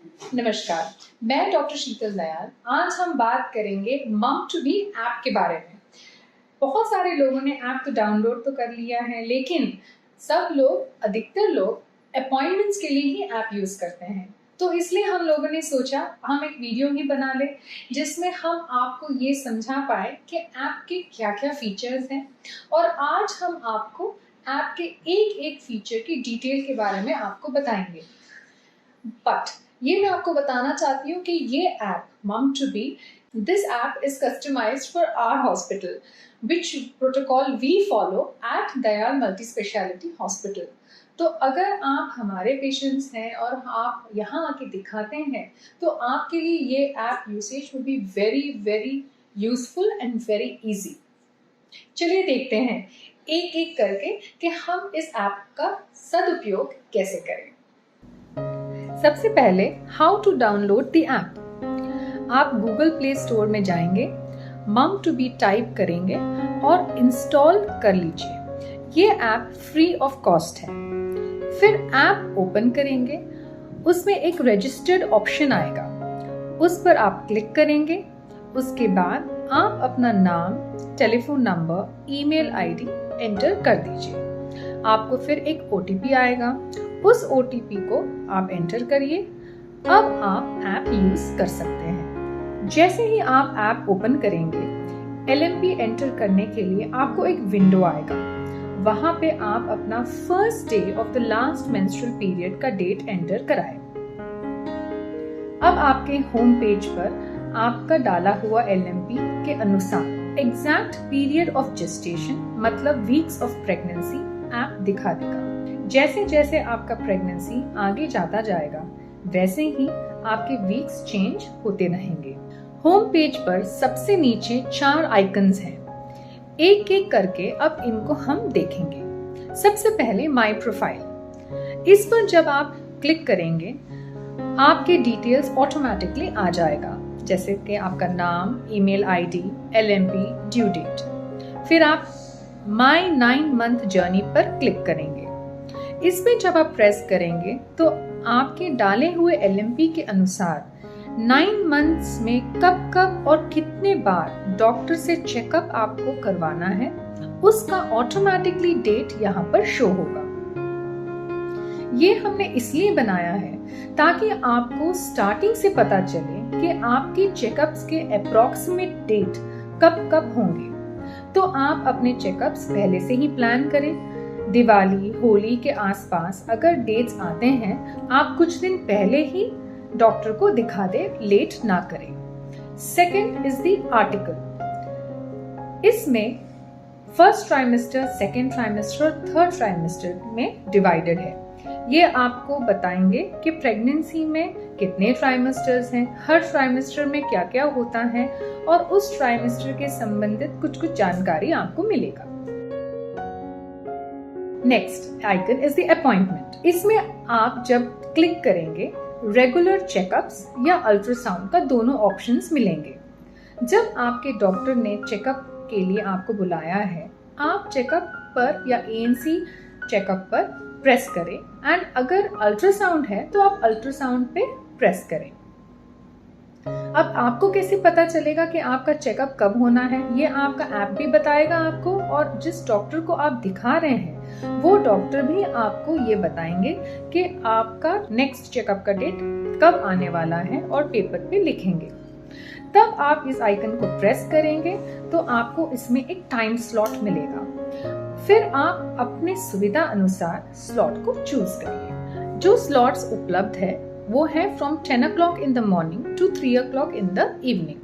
नमस्कार, मैं डॉक्टर शीतल दयाल। आज हम बात करेंगे मम टू बी ऐप के बारे में। बहुत सारे लोगों ने ऐप तो डाउनलोड तो कर लिया है, लेकिन अधिकतर लोग अपॉइंटमेंट्स के लिए ही ऐप यूज करते हैं। तो इसलिए हम लोगों ने सोचा हम एक वीडियो ही बना ले जिसमें हम आपको ये समझा पाए कि ऐप के क्या क्या फीचर्स हैं, और आज हम आपको ऐप के एक एक फीचर की डिटेल के बारे में आपको बताएंगे। बट ये मैं आपको बताना चाहती हूँ कि ये app um to be, this app is customised for our hospital which protocol we follow at Dayal multi speciality hospital. तो अगर आप हमारे पेशेंट्स हैं और आप यहाँ आके दिखाते हैं तो आपके लिए ये app usage will be very very useful and very easy. चलिए देखते हैं एक एक करके कि हम इस ऐप का सदुपयोग कैसे करें। सबसे पहले how to download the app. आप गूगल प्ले स्टोर में जाएंगे, मम टू बी टाइप करेंगे और इंस्टॉल कर लीजिए। ये ऐप फ्री ऑफ कॉस्ट है। फिर ऐप ओपन करेंगे, उसमें एक रजिस्टर्ड ऑप्शन आएगा, उस पर आप क्लिक करेंगे। उसके बाद आप अपना नाम, telephone number, email ID enter कर दीजिए। आपको फिर एक ओटीपी आएगा, उस ओटीपी को आप एंटर करिए। अब आप ऐप यूज कर सकते हैं। जैसे ही आप ऐप ओपन करेंगे, एलएमपी एंटर करने के लिए आपको एक विंडो आएगा। वहां पे आप अपना first day of the last menstrual period का डेट एंटर कराएं। अब आपके होम पेज पर आपका डाला हुआ एलएमपी के अनुसार एग्जैक्ट पीरियड ऑफ जेस्टेशन मतलब वीक्स ऑफ प्रेगनेंसी ऐप दिखा देगा। जैसे जैसे आपका प्रेगनेंसी आगे जाता जाएगा वैसे ही आपके वीक्स चेंज होते रहेंगे। होम पेज पर सबसे नीचे 4 आइकन्स हैं। एक एक करके अब इनको हम देखेंगे। सबसे पहले माय प्रोफाइल, इस पर जब आप क्लिक करेंगे आपके डिटेल्स ऑटोमेटिकली आ जाएगा, जैसे कि आपका नाम, email ID, LMP, due date. फिर आप माय 9 मंथ जर्नी पर क्लिक करेंगे। इसमें जब आप प्रेस करेंगे तो आपके डाले हुए एलएमपी के अनुसार 9 मंथ्स में कब कब और कितने बार डॉक्टर से चेकअप आपको करवाना है, उसका ऑटोमेटिकली डेट यहाँ पर शो होगा। ये हमने इसलिए बनाया है ताकि आपको स्टार्टिंग से पता चले कि आपके चेकअप्स के अप्रॉक्सीमेट डेट कब कब होंगे। तो आप अपने चेकअप्स पहले से ही प्लान करें। दिवाली, होली के आसपास अगर डेट्स आते हैं, आप कुछ दिन पहले ही डॉक्टर को दिखा दे, लेट ना करें। Second is the article. इसमें फर्स्ट ट्राइमेस्टर, सेकंड ट्राइमेस्टर और थर्ड ट्राइमेस्टर में डिवाइडेड है। ये आपको बताएंगे कि प्रेगनेंसी में कितने ट्राइमेस्टर्स हैं, हर ट्राइमेस्टर में क्या क्या होता है, और उस ट्राइमेस्टर के संबंधित कुछ जानकारी आपको मिलेगा। Next icon is the appointment. इसमें आप जब क्लिक करेंगे रेगुलर चेकअप्स या अल्ट्रासाउंड का दोनों ऑप्शंस मिलेंगे। जब आपके डॉक्टर ने चेकअप के लिए आपको बुलाया है, आप चेकअप पर या एएनसी चेकअप पर प्रेस करें, एंड अगर अल्ट्रासाउंड है तो आप अल्ट्रासाउंड पे प्रेस करें। अब आपको कैसे पता चलेगा कि आपका चेकअप कब होना है? ये आपका ऐप भी बताएगा आपको, और जिस डॉक्टर को आप दिखा रहे हैं वो डॉक्टर भी आपको ये बताएंगे कि आपका नेक्स्ट चेकअप का डेट कब आने वाला है, और पेपर पे लिखेंगे। तब आप इस आइकन को प्रेस करेंगे तो आपको इसमें एक टाइम स्लॉट मिलेगा। फिर आप अपने सुविधा अनुसार स्लॉट को चूज करिए। जो स्लॉट्स उपलब्ध है वो है from 10 o'clock in the morning to 3 o'clock in the evening।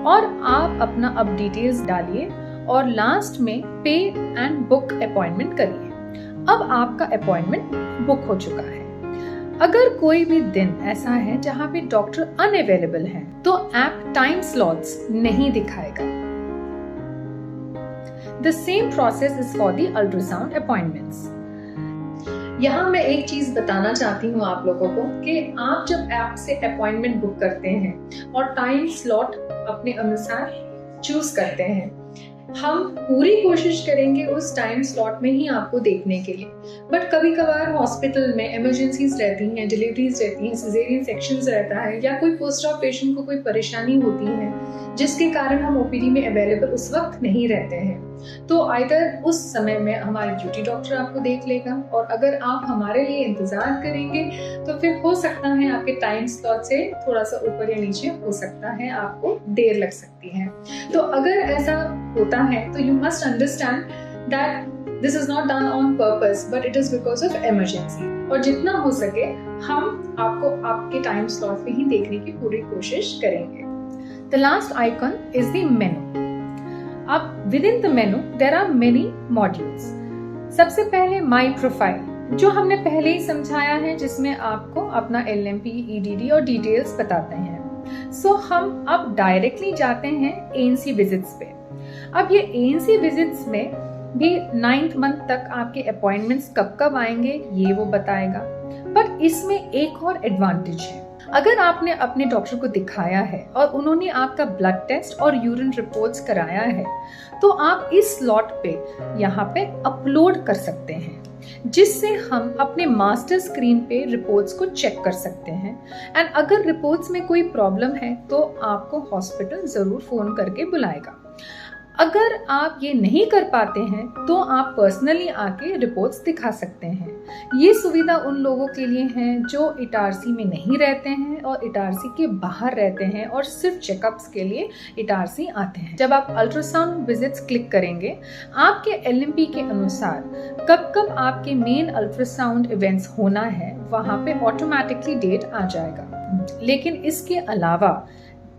और आप अपना अब डिटेल्स डालिए और लास्ट में पे एंड बुक अपॉइंटमेंट करिए। अब आपका अपॉइंटमेंट बुक हो चुका है। अगर कोई भी दिन ऐसा है जहाँ पे डॉक्टर अनअवेलेबल है तो ऐप टाइम स्लॉट्स नहीं दिखाएगा। The same process is for the ultrasound appointments। यहाँ मैं एक चीज बताना चाहती हूँ आप लोगों को कि आप जब ऐप से अपॉइंटमेंट बुक करते हैं और टाइम स्लॉट अपने अनुसार चूज करते हैं, हम पूरी कोशिश करेंगे उस टाइम स्लॉट में ही आपको देखने के लिए। बट कभी कभार हॉस्पिटल में इमरजेंसीज रहती हैं, डिलीवरीज रहती हैं, सिजेरियन सेक्शंस रहता है, या कोई पोस्ट ऑप पेशेंट को कोई परेशानी होती है जिसके कारण हम ओपीडी में अवेलेबल उस वक्त नहीं रहते हैं, तो आइदर उस समय में हमारे ड्यूटी डॉक्टर आपको देख लेगा, और अगर आप हमारे लिए इंतजार करेंगे तो फिर हो सकता है आपके टाइम स्लॉट से थोड़ा सा ऊपर या नीचे हो सकता है, आपको देर लग सकती है। तो अगर ऐसा होता है तो you must understand that this is not done on purpose but it is because of emergency, और जितना हो सके हम आपको आपके टाइम स्लॉट पे ही देखने की पूरी कोशिश करेंगे। The last icon is the menu. अब within the menu there are many modules. सबसे पहले माई प्रोफाइल, जो हमने पहले ही समझाया है, जिसमें आपको अपना LMP, EDD और डिटेल्स बताते हैं। सो हम अब डायरेक्टली जाते हैं ANC विजिट्स पे। अब ये ANC विजिट्स में भी 9th मंथ तक आपके अपॉइंटमेंट्स कब कब आएंगे ये वो बताएगा। पर इसमें एक और एडवांटेज है, अगर आपने अपने डॉक्टर को दिखाया है और उन्होंने आपका ब्लड टेस्ट और यूरिन रिपोर्ट्स कराया है, तो आप इस स्लॉट पे यहाँ पे अपलोड कर सकते हैं, जिससे हम अपने मास्टर स्क्रीन पे रिपोर्ट्स को चेक कर सकते हैं। एंड अगर रिपोर्ट्स में कोई प्रॉब्लम है तो आपको हॉस्पिटल जरूर फोन करके बुलाएगा। अगर आप ये नहीं कर पाते हैं तो आप पर्सनली आके रिपोर्ट्स दिखा सकते हैं। ये सुविधा उन लोगों के लिए है जो इटारसी में नहीं रहते हैं और इटारसी के बाहर रहते हैं और सिर्फ चेकअप्स के लिए इटारसी आते हैं। जब आप अल्ट्रासाउंड विजिट्स क्लिक करेंगे, आपके LMP के अनुसार कब कब आपके मेन अल्ट्रासाउंड इवेंट्स होना है, वहाँ पे ऑटोमेटिकली डेट आ जाएगा। लेकिन इसके अलावा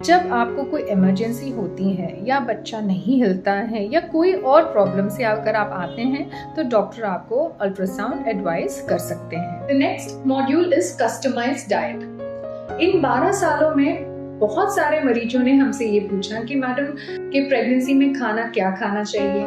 जब आपको कोई इमरजेंसी होती है या बच्चा नहीं हिलता है या कोई और प्रॉब्लम से अगर आप आते हैं तो डॉक्टर आपको अल्ट्रासाउंड एडवाइस कर सकते हैं। The next module is customised diet. इन 12 सालों में बहुत सारे मरीजों ने हमसे ये पूछा कि मैडम कि प्रेगनेंसी में खाना क्या खाना चाहिए,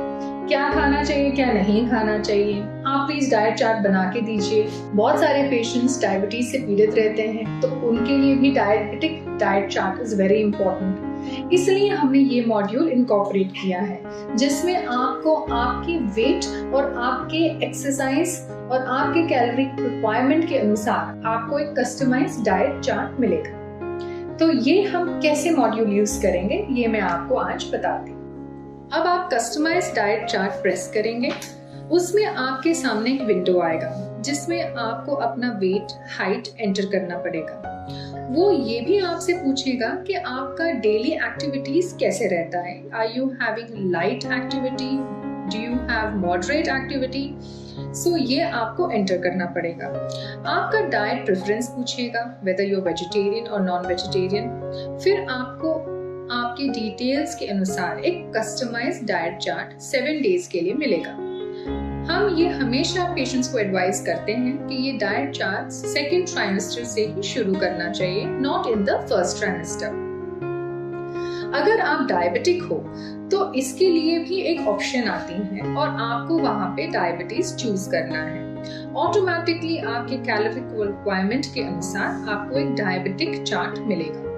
क्या नहीं खाना चाहिए, आप प्लीज डाइट चार्ट बना के दीजिए। बहुत सारे पेशेंट्स डायबिटीज से पीड़ित रहते हैं, तो उनके लिए भी diabetic diet chart is very important. इसलिए हमने ये मॉड्यूल इनकॉर्पोरेट किया है, जिसमें आपको आपकी वेट और आपके एक्सरसाइज और आपके कैलोरी रिक्वायरमेंट के अनुसार आपको एक कस्टमाइज्ड डाइट चार्ट मिलेगा। तो ये हम कैसे मॉड्यूल यूज करेंगे ये मैं आपको आज बताती हूँ। अब आप कस्टमाइज्ड डाइट चार्ट प्रेस करेंगे, उसमें आपके सामने एक विंडो आएगा जिसमें आपको अपना वेट, हाइट एंटर करना पड़ेगा। वो ये भी आपसे पूछेगा कि आपका डेली एक्टिविटीज कैसे रहता है। Are you having light activity, do you have moderate activity? So ये आपको एंटर करना पड़ेगा। आपका डाइट प्रेफरेंस पूछेगा, वेदर यू वेजिटेरियन और नॉन वेजिटेरियन। फिर आपको आपके डिटेल्स के अनुसार एक कस्टमाइज्ड डाइट चार्ट 7 डेज के लिए मिलेगा। हम ये हमेशा पेशेंट्स को एडवाइस करते हैं कि ये डाइट चार्ट 2nd ट्राइमेस्टर से ही शुरू करना चाहिए, not in the 1st trimester. अगर आप डायबिटिक हो तो इसके लिए भी एक ऑप्शन आती है और आपको वहां पे डायबिटीज चूज करना है। ऑटोमेटिकली आपके कैलोरिक रिक्वायरमेंट के अनुसार आपको एक डायबिटिक चार्ट मिलेगा।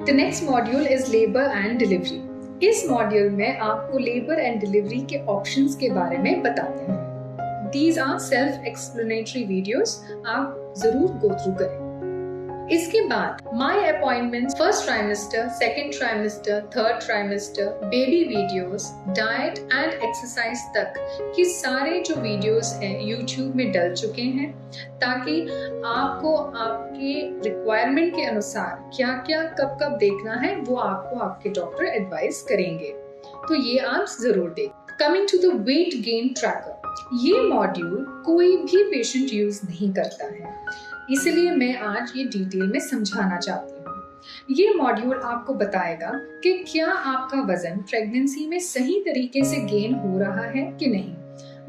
The next module is labour and delivery. इस मॉड्यूल में आपको लेबर एंड डिलीवरी के ऑप्शंस के बारे में बताते हैं। These are self-explanatory videos, आप जरूर गो थ्रू करें। इसके बाद my appointments, 1st trimester, 2nd trimester, 3rd trimester, baby videos, diet and exercise तक कि सारे जो वीडियोस हैं YouTube में डल चुके हैं, ताकि आपको आपके रिक्वायरमेंट के अनुसार क्या क्या कब कब देखना है वो आपको आपके डॉक्टर एडवाइस करेंगे। तो ये आप जरूर देखें। Coming to the weight gain tracker, ये मॉड्यूल कोई भी पेशेंट यूज नहीं करता है, इसलिए मैं आज ये डिटेल में समझाना चाहती हूँ। ये मॉड्यूल आपको बताएगा कि क्या आपका वजन प्रेगनेंसी में सही तरीके से गेन हो रहा है कि नहीं।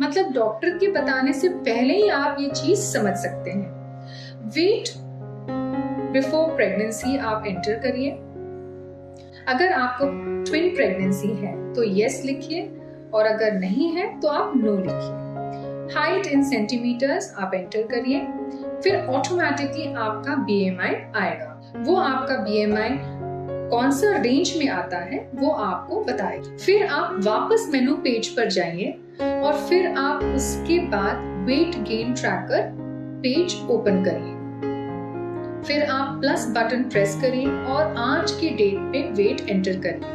मतलब डॉक्टर के बताने से पहले ही आप ये चीज समझ सकते हैं। वेट बिफोर प्रेगनेंसी आप एंटर करिए। अगर आपको ट्विन प्रेगनेंसी है तो यस लिखिए, और अगर नहीं है तो आप नो लिखिए। हाइट इन सेंटीमीटर्स आप एंटर करिए। फिर ऑटोमेटिकली आपका BMI आएगा। वो आपका BMI कौन सा रेंज में आता है वो आपको बताएगा। फिर आप वापस मेनू पेज पर जाइए और फिर आप उसके बाद wait gain tracker page open करिए। फिर आप प्लस बटन प्रेस करिए और आज के डेट पे वेट एंटर करिए।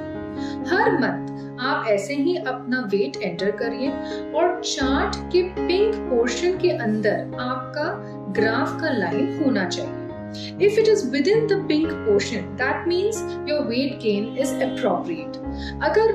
हर मंथ आप ऐसे ही अपना वेट एंटर करिए और चार्ट के पिंक पोर्शन के अंदर आपका ग्राफ का लाइन होना चाहिए। If it is within the pink portion, that means your weight gain is appropriate. अगर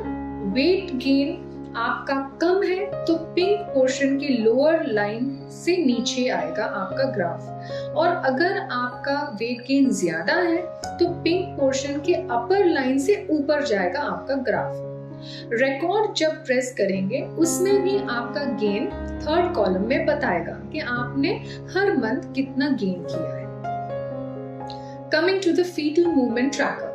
weight gain आपका कम है तो पिंक पोर्शन की लोअर लाइन से नीचे आएगा आपका ग्राफ, और अगर आपका वेट गेन ज्यादा है तो पिंक पोर्शन के अपर लाइन से ऊपर जाएगा आपका ग्राफ। रिकॉर्ड जब प्रेस करेंगे उसमें भी आपका गेन थर्ड कॉलम में बताएगा कि आपने हर मंथ कितना गेन किया है। Coming to the fetal movement tracker.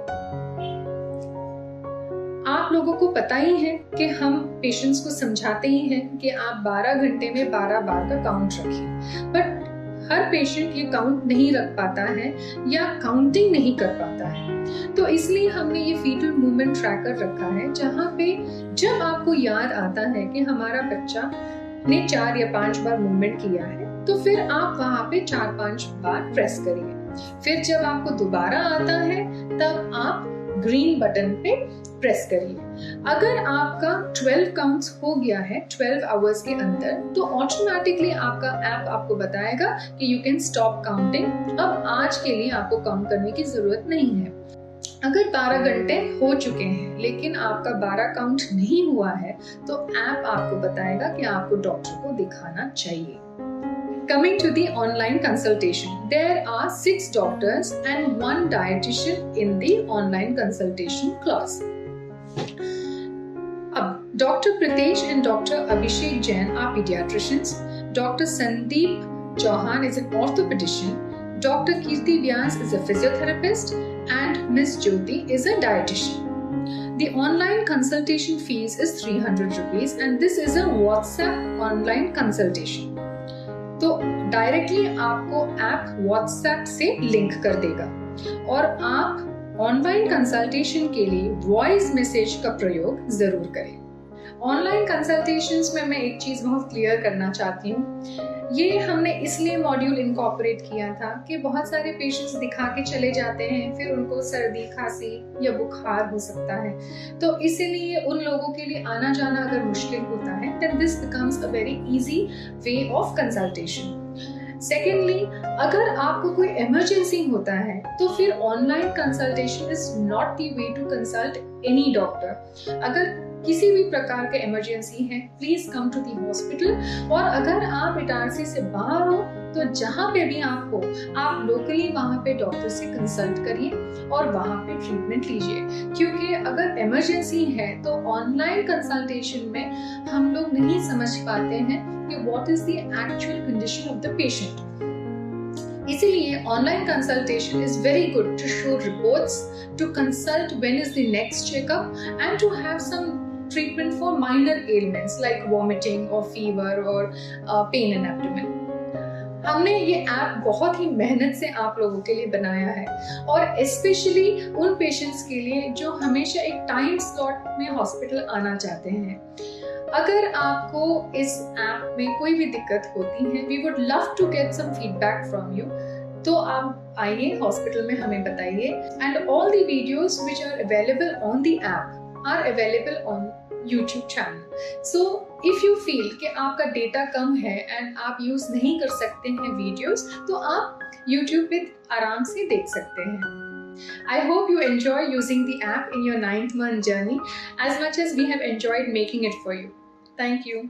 आप लोगों को पता ही है कि हम पेशेंट्स को समझाते ही हैं कि आप 12 घंटे में 12 बार का काउंट रखिए, बट हर पेशेंट ये काउंट नहीं रख पाता है या काउंटिंग नहीं कर पाता है। तो इसलिए हमने ये फीटल मूवमेंट ट्रैकर रखा है, जहाँ पे जब आपको याद आता है कि हमारा बच्चा ने 4 या 5 बार मूवमेंट किया है तो फिर आप वहाँ पे 4-5 बार प्रेस करिए। फिर जब आपको दोबारा आता है तब आप ग्रीन बटन पे प्रेस करिए। अगर आपका 12 काउंट्स हो गया है 12 आवर्स के अंदर तो ऑटोमेटिकली आपका ऐप आपको बताएगा कि यू कैन स्टॉप काउंटिंग, अब आज के लिए आपको काउंट करने की जरूरत नहीं है। अगर 12 घंटे हो चुके हैं लेकिन आपका 12 काउंट नहीं हुआ है तो ऐप आपको बताएगा कि आपको डॉक्टर को दिखाना चाहिए। Coming to the online consultation, there are 6 doctors and 1 dietitian in the online consultation class. अब Dr. Pritesh and Dr. Abhishek Jain are pediatricians. Dr. Sandeep Chauhan is an orthopedician. Dr. Kirti Vyas is a physiotherapist, and Ms. Jyoti is a dietitian. The online consultation fees is 300 rupees, and this is a WhatsApp online consultation. तो directly आपको app WhatsApp से link कर देगा और आप online consultation के लिए voice message का प्रयोग जरूर करें। ऑनलाइन कंसल्टेशंस में मैं एक चीज बहुत क्लियर करना चाहती हूँ, ये हमने इसलिए मॉड्यूल इनकॉर्पोरेट किया था कि बहुत सारे पेशेंट्स दिखा के चले जाते हैं, फिर उनको सर्दी खांसी या बुखार हो सकता है, तो इसीलिए उन लोगों के लिए आना जाना अगर मुश्किल होता है then this becomes a very easy way of consultation. Secondly, अगर आपको कोई इमरजेंसी होता है तो फिर online consultation is not the way to consult any doctor. अगर किसी भी प्रकार का इमरजेंसी है please come to the hospital, और अगर आप इटारसी से बाहर हो तो जहाँ पे भी आप हो आप लोकली वहाँ पे डॉक्टर से कंसल्ट करिए और वहाँ पे ट्रीटमेंट लीजिए, क्योंकि अगर इमरजेंसी है तो ऑनलाइन कंसल्टेशन में हम लोग नहीं समझ पाते हैं कि what is the actual condition of the patient. इसीलिए online consultation is very good to show reports, to consult when is the next checkup and to have some treatment for minor ailments like vomiting or fever or pain in abdomen. हमने ये app बहुत ही मेहनत से आप लोगों के लिए बनाया है, और स्पेशली उन पेशेंट्स के लिए जो हमेशा एक टाइम स्लॉट में हॉस्पिटल आना चाहते हैं। अगर आपको इस ऐप में कोई भी दिक्कत होती है, we would love to get some feedback from you, तो आप आइए हॉस्पिटल में हमें बताइए। And all the videos which are available on the app are available on YouTube channel. So if you feel कि आपका डेटा कम है एंड आप यूज नहीं कर सकते हैं वीडियोस, तो आप YouTube पे आराम से देख सकते हैं। I hope you enjoy using the app in your 9th month journey as much as we have enjoyed making it for you. Thank you.